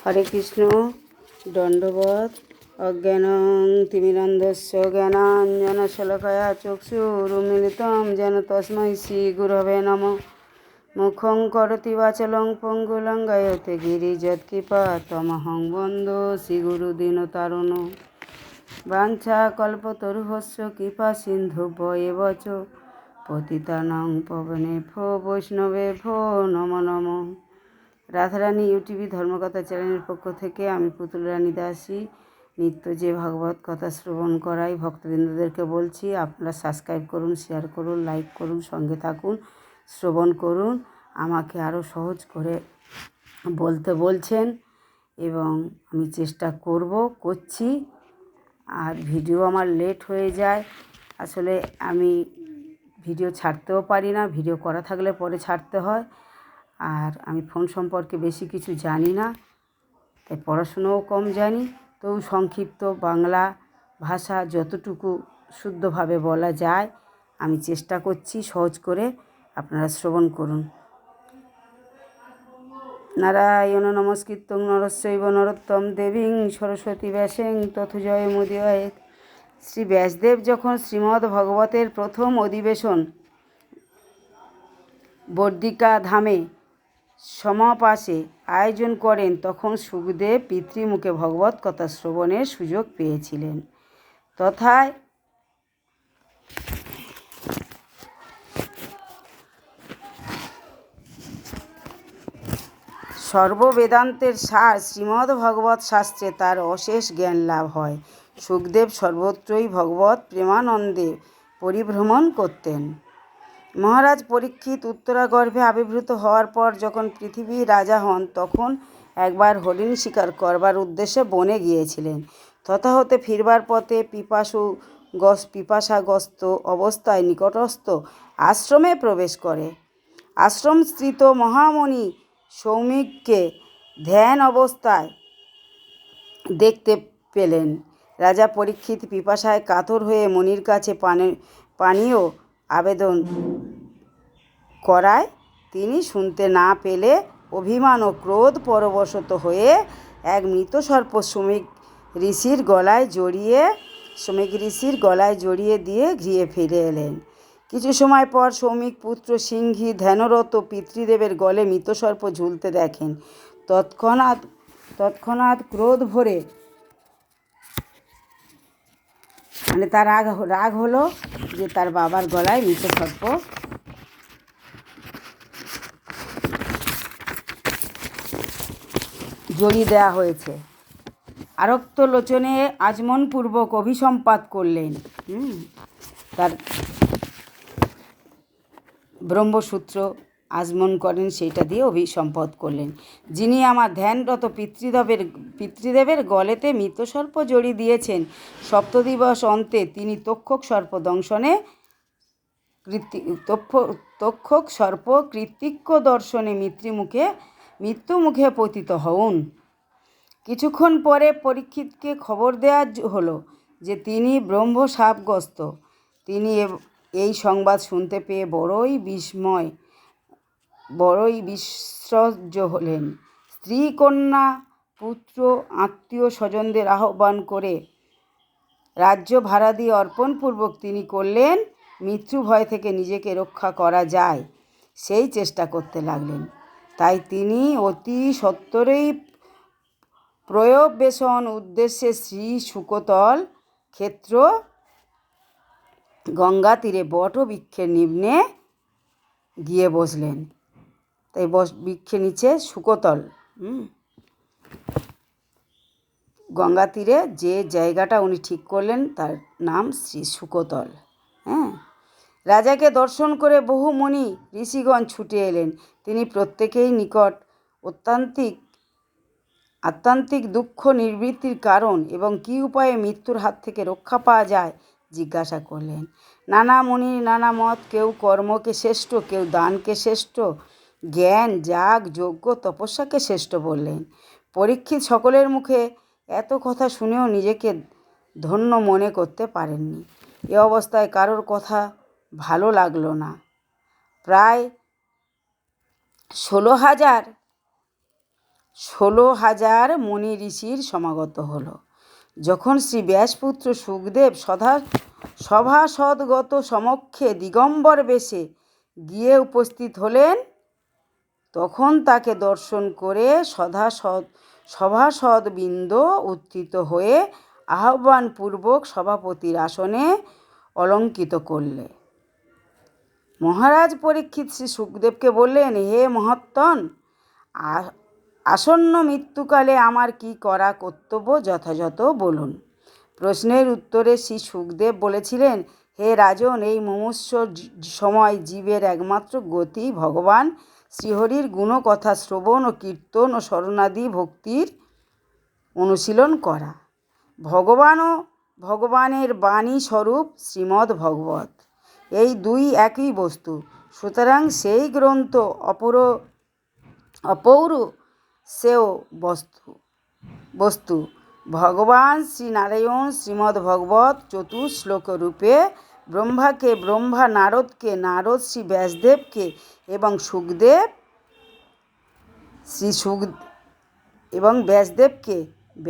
হরে কৃষ্ণ। দণ্ডবৎ। অজ্ঞানং তিমিরান্ধস্য জ্ঞানাঞ্জনশলাকয়া চক্ষুরুন্মিলিतं যেন তস্मै শ্রীগুরবে নমঃ। মুখং করোতি বাচালং পঙ্গুং লঙ্ঘয়তে গিরিযৎকৃপাতমহং বন্দে শ্রীগুরুদীনতারিণো। বাঞ্ছাকল্পতরুভ্যশ্চ কৃপা সিন্ধুভ্যেব চ পতিতানাং পাবনেভ্যো বৈষ্ণবেভ্যো নমো নমঃ। রাধারানী ইউটিভি ধর্মকথা চ্যানেলের পক্ষ থেকে আমি পুতুল রানী দাসী নিত্য যে ভাগবত কথা শ্রবণ করাই ভক্তবৃন্দদেরকে বলছি, আপনারা সাবস্ক্রাইব করুন, শেয়ার করুন, লাইক করুন, সঙ্গে থাকুন, শ্রবণ করুন। আমাকে আরও সহজ করে বলতে বলছেন এবং আমি চেষ্টা করছি। আর ভিডিও আমার লেট হয়ে যায়, আসলে আমি ভিডিও ছাড়তেও পারি না, ভিডিও করা থাকলে পরে ছাড়তে হয়। আর আমি ফোন সম্পর্কে বেশি কিছু জানি না, তাই পড়াশুনোও কম জানি। তো সংক্ষিপ্ত বাংলা ভাষা যতটুকু শুদ্ধভাবে বলা যায় আমি চেষ্টা করছি সহজ করে, আপনারা শ্রবণ করুন। নারায়ণ নমস্কৃত্যং নরস্যৈব নরোত্তম দেবীং সরস্বতী ব্যাসেন তথা জয়মুদীরয়েৎ। শ্রী ব্যাসদেব যখন শ্রীমদ্ ভগবতের প্রথম অধিবেশন বর্দিকা ধামে সমাপাসে আয়োজন করেন, তখন শুকদেব পিতৃমুখে ভগবত কথা শ্রবণের সুযোগ পেয়েছিলেন। তথায় সর্ববেদান্তের সার শ্রীমদ্ ভগবত শাস্ত্রে তার অশেষ জ্ঞান লাভ হয়। শুকদেব সর্বত্রই ভগবত প্রেমানন্দে পরিভ্রমণ করতেন। মহারাজ পরীক্ষিত উত্তরাগর্ভে আবির্ভূত হওয়ার পর যখন পৃথিবীর রাজা হন, তখন একবার হরিণ শিকার করবার উদ্দেশ্যে বনে গিয়েছিলেন। তথা হতে ফিরবার পথে পিপাসাগ্রস্ত অবস্থায় নিকটস্থ আশ্রমে প্রবেশ করে। আশ্রমস্থিত মহামণি সৌমিককে ধ্যান অবস্থায় দেখতে পেলেন। রাজা পরীক্ষিত পিপাসায় কাতর হয়ে মণির কাছে পানীয় আবেদন করায় তিনি শুনতে না পেলে অভিমান ও ক্রোধ পরবশত হয়ে এক মৃত সর্প সৌমিক ঋষির গলায় জড়িয়ে দিয়ে গৃহে ফিরে এলেন। কিছু সময় পর সৌমিক পুত্র সিংহী ধ্যানরত পিতৃদেবের গলে মৃতসর্প ঝুলতে দেখেন। তৎক্ষণাৎ ক্রোধ ভরে তার রাগ হলো যে তার বাবার গলায় মৃতসর্প জড়িয়ে দেওয়া হয়েছে। আরক্ত লোচনে আচমনপূর্বক অভিসম্পাত করলেন। তার ব্রহ্মসূত্র আজমন করেন, সেইটা দিয়ে অভিসম্পাত করলেন। যিনি আমার ধ্যানরত পিতৃদেবের গলেতে মৃতসর্প জড়িয়ে দিয়েছেন, সপ্তদিবস অন্তে তিনি তক্ষক সর্প কৃত্তিক্য দর্শনে মৃত্যুমুখে পতিত হউন। কিছুক্ষণ পরে পরীক্ষিতকে খবর দেওয়া হলো যে তিনি ব্রহ্মশাপগ্রস্ত। তিনি এই সংবাদ শুনতে পেয়ে বড়ই বিস্ময় হলেন। স্ত্রী, কন্যা, পুত্র, আত্মীয় স্বজনদের আহ্বান করে রাজ্য ভাড়া দিয়ে অর্পণপূর্বক তিনি করলেন মৃত্যু ভয় থেকে নিজেকে রক্ষা করা যায় সেই চেষ্টা করতে লাগলেন। তাই তিনি অতি সত্বরেই প্রয়ব্যসন উদ্দেশ্যে শ্রী শুকতল ক্ষেত্র গঙ্গা তীরে বট বৃক্ষের নিম্নে গিয়ে বসলেন। তাই বৃক্ষের নিচে শুকতল, গঙ্গা তীরে যে জায়গাটা উনি ঠিক করলেন তার নাম শ্রী শুকতল। রাজাকে দর্শন করে বহু মুনি ঋষিগণ ছুটে এলেন। তিনি প্রত্যেকেই নিকট আত্মান্তিক দুঃখ নিবৃত্তির কারণ এবং কী উপায়ে মৃত্যুর হাত থেকে রক্ষা পাওয়া যায় জিজ্ঞাসা করলেন। নানা মুনির নানা মত, কেউ কর্মকে শ্রেষ্ঠ, কেউ দানকে শ্রেষ্ঠ, জ্ঞান, যাগ, যজ্ঞ, তপস্যাকে শ্রেষ্ঠ বললেন। পরীক্ষিত সকলের মুখে এত কথা শুনেও নিজেকে ধন্য মনে করতে পারেননি। এ অবস্থায় কারোর কথা ভালো লাগলো না। প্রায় 16,000 মুনি ঋষির সমাগত হল। যখন শ্রী ব্যাসপুত্র সুখদেব সভাসদগত সমক্ষে দিগম্বর বেশে গিয়ে উপস্থিত হলেন, তখন তাকে দর্শন করে সভাসদবৃন্দ উত্থিত হয়ে আহ্বানপূর্বক সভাপতির আসনে অলঙ্কৃত করলে। মহারাজ পরীক্ষিত শ্রী সুখদেবকে বললেন, হে মহাত্মন, আসন্ন মৃত্যুকালে আমার কি করা কর্তব্য যথাযথ বলুন। প্রশ্নের উত্তরে শ্রী সুখদেব বলেছিলেন, হে রাজন, এই মুমূর্ষ সময় জীবের একমাত্র গতি ভগবান শ্রীহরির গুণকথা শ্রবণ ও কীর্তন ও শরণাদি ভক্তির অনুশীলন করা। ভগবান ও ভগবানের বাণী স্বরূপ শ্রীমদ্ ভগবত, এই দুই একই বস্তু। সুতরাং সেই গ্রন্থ অপৌরুষেয় বস্তু। ভগবান শ্রীনারায়ণ শ্রীমদ্ ভগবত চতুশ্লোক রূপে ব্রহ্মাকে, ব্রহ্মা নারদকে, নারদ শ্রী ব্যাসদেবকে এবং ব্যাসদেবকে